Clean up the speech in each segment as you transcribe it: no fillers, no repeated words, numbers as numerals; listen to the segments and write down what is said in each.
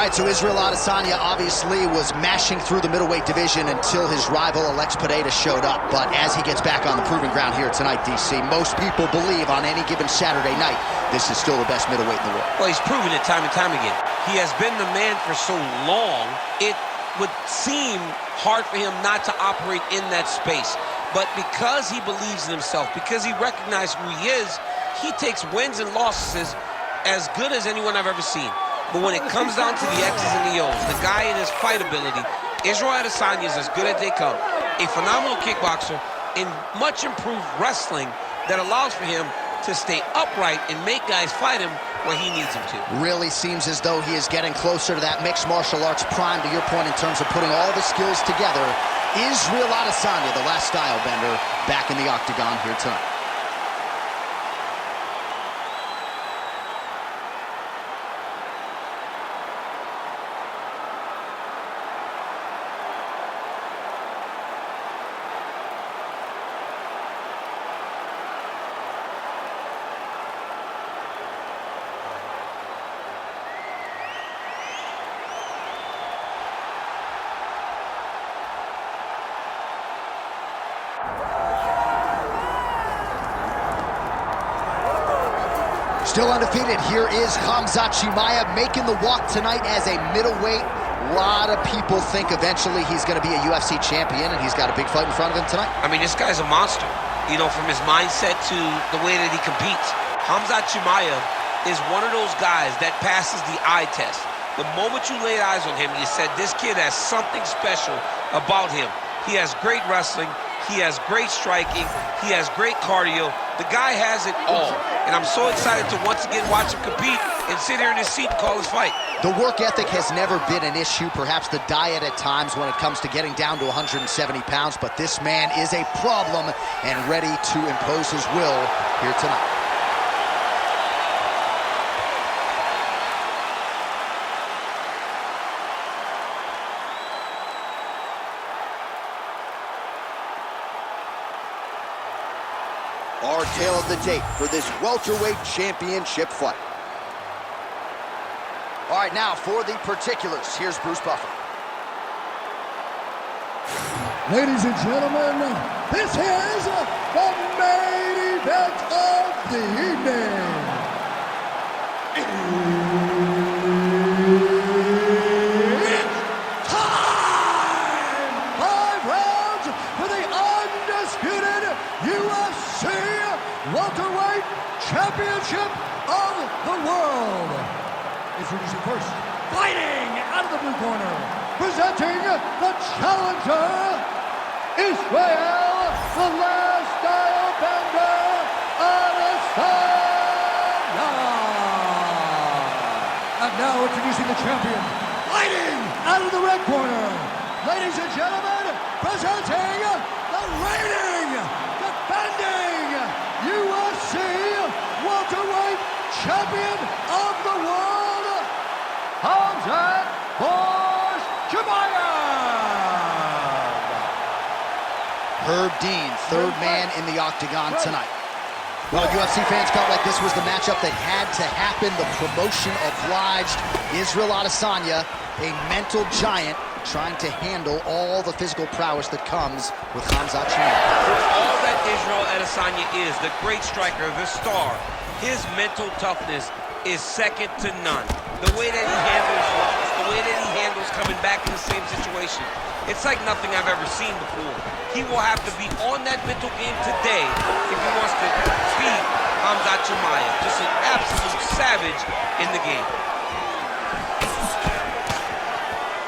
All right, so Israel Adesanya obviously was mashing through the middleweight division until his rival Alex Pereira showed up. But as he gets back on the proving ground here tonight, DC, most people believe on any given Saturday night, this is still the best middleweight in the world. Well, he's proven it time and time again. He has been the man for so long, it would seem hard for him not to operate in that space. But because he believes in himself, because he recognizes who he is, he takes wins and losses as good as anyone I've ever seen. But when it comes down to the X's and the O's, the guy in his fight ability, Israel Adesanya is as good as they come. A phenomenal kickboxer in much improved wrestling that allows for him to stay upright and make guys fight him where he needs them to. Really seems as though he is getting closer to that mixed martial arts prime, to your point, in terms of putting all the skills together. Israel Adesanya, the last style bender, back in the octagon here tonight. Still undefeated, here is Khamzat Chimaev making the walk tonight as a middleweight. A lot of people think eventually he's going to be a UFC champion, and he's got a big fight in front of him tonight. I mean, this guy's a monster, you know, from his mindset to the way that he competes. Khamzat Chimaev is one of those guys that passes the eye test. The moment you laid eyes on him, you said, this kid has something special about him. He has great wrestling. He has great striking. He has great cardio. The guy has it all. And I'm so excited to once again watch him compete and sit here in his seat and call his fight. The work ethic has never been an issue, perhaps the diet at times when it comes to getting down to 170 pounds, but this man is a problem and ready to impose his will here tonight. Our tale of the tape for this welterweight championship fight. All right, now for the particulars, here's Bruce Buffer. Ladies and gentlemen, this is the main event of the evening. It's time! 5 rounds for the undisputed UFC welterweight championship of the world. Introducing first, fighting out of the blue corner, presenting the challenger, Israel, the last style bender, Adesanya. And now introducing the champion, fighting out of the red corner, ladies and gentlemen, presenting the reigning, defending UFC welterweight champion of the world, Khamzat Chimaev. Herb Dean, third man in the octagon tonight. Well, UFC fans felt like this was the matchup that had to happen. The promotion obliged. Israel Adesanya, a mental giant, trying to handle all the physical prowess that comes with Khamzat Chimaev. All that Israel Adesanya is, the great striker, the star, his mental toughness is second to none. The way that he handles loss, the way that he handles coming back in the same situation, it's like nothing I've ever seen before. He will have to be on that mental game today if he wants to beat Khamzat Chimaev. Just an absolute savage in the game.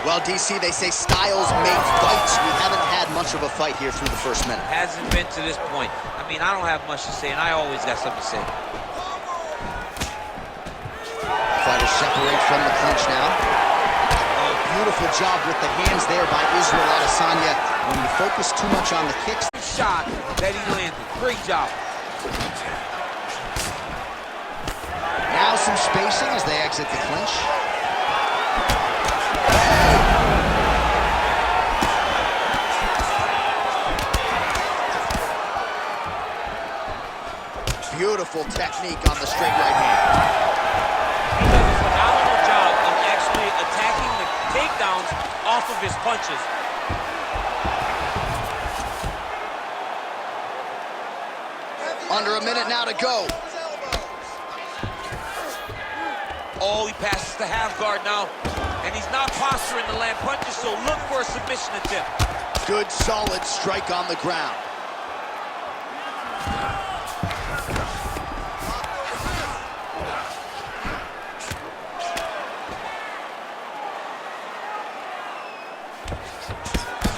Well, DC, they say styles make fights. We haven't had much of a fight here through the first minute. Hasn't been to this point. I mean, I don't have much to say, and I always got something to say. Fighters separate from the clinch now. Oh, beautiful job with the hands there by Israel Adesanya. When you focus too much on the kicks. Shot that he landed. Great job. Now some spacing as they exit the clinch. Beautiful technique on the straight right hand. He does a phenomenal job of actually attacking takedowns off of his punches. Under a minute now to go. Oh, he passes the half guard now. And he's not posturing to land punches, so look for a submission attempt. Good, solid strike on the ground.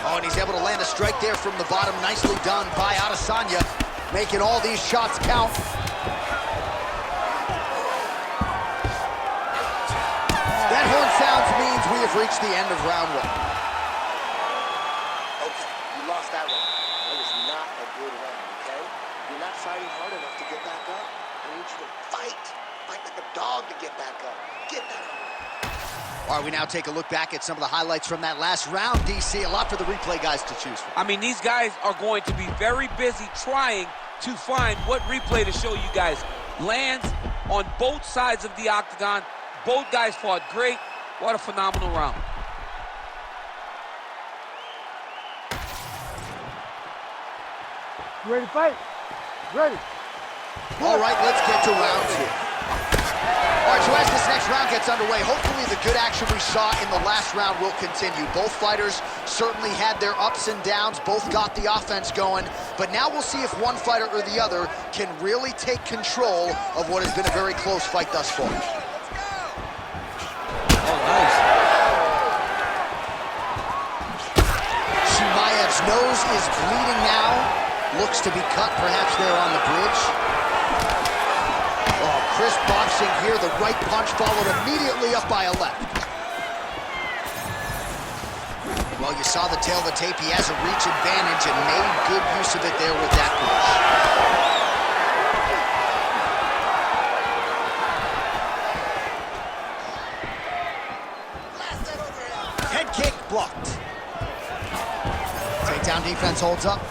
Oh, and he's able to land a strike there from the bottom. Nicely done by Adesanya, making all these shots count. That horn sounds means we have reached the end of round one. Okay, you lost that round. That was not a good round, okay? You're not fighting hard enough to get back up. I need you to fight. Fight like a dog to get back up. Get that on. All right, we now take a look back at some of the highlights from that last round, DC. A lot for the replay guys to choose from. I mean, these guys are going to be very busy trying to find what replay to show you guys. Lands on both sides of the octagon. Both guys fought great. What a phenomenal round. You ready to fight? Ready. All right, let's get to round two. All right, so as this next round gets underway, hopefully the good action we saw in the last round will continue. Both fighters certainly had their ups and downs, both got the offense going, but now we'll see if one fighter or the other can really take control of what has been a very close fight thus far. Oh, nice. Chimaev's nose is bleeding now. Looks to be cut, perhaps there on the bridge. Oh, crisp boxing here. The right punch followed immediately up by a left. Well, you saw the tail of the tape. He has a reach advantage and made good use of it there with that punch. Head kick blocked. Takedown defense holds up.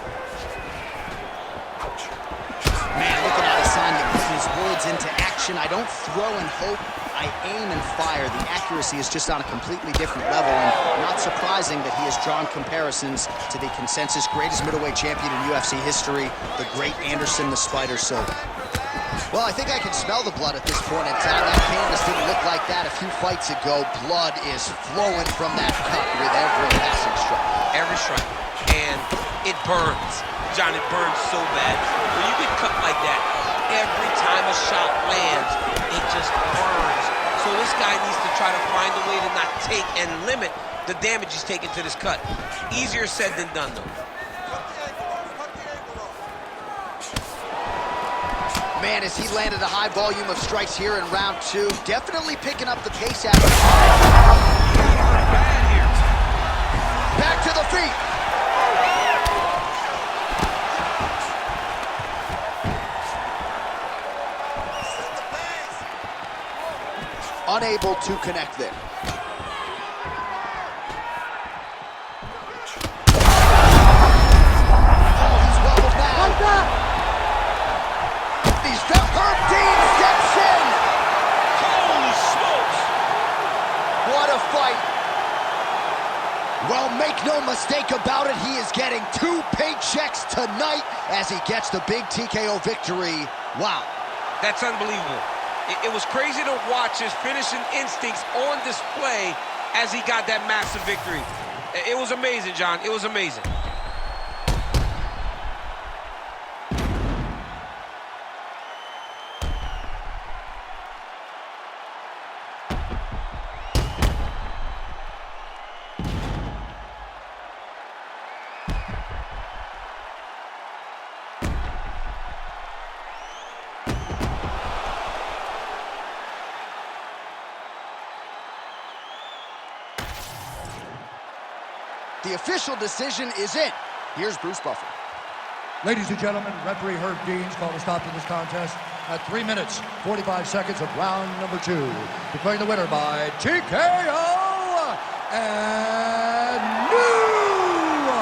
Man, look at Adesanya putting his words into action. I don't throw and hope, I aim and fire. The accuracy is just on a completely different level, and not surprising that he has drawn comparisons to the consensus greatest middleweight champion in UFC history, the great Anderson the Spider Silva. Well, I think I can smell the blood at this point in time. That canvas didn't look like that a few fights ago. Blood is flowing from that cut with every passing strike. Every strike. And it burns. John, it burns so bad. When you get cut like that, every time a shot lands, it just burns. So this guy needs to try to find a way to not take and limit the damage he's taking to this cut. Easier said than done, though. Man, as he landed a high volume of strikes here in round two, definitely picking up the pace after. Back to the feet. Unable to connect there. Oh, he's wobbled now. Herb Dean steps in. Holy smokes! What a fight. Well, make no mistake about it, he is getting 2 paychecks tonight as he gets the big TKO victory. Wow. That's unbelievable. It was crazy to watch his finishing instincts on display as he got that massive victory. It was amazing, John. It was amazing. The official decision is in. Here's Bruce Buffer. Ladies and gentlemen, referee Herb Dean's called a stop to this contest at 3 minutes, 45 seconds of round number 2. Declaring the winner by TKO and new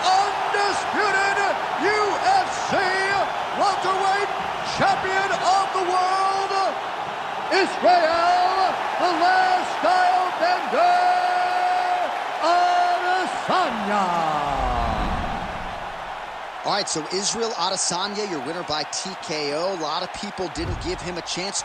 undisputed UFC welterweight champion of the world, Israel, the last style bender. All right, so Israel Adesanya, your winner by TKO. A lot of people didn't give him a chance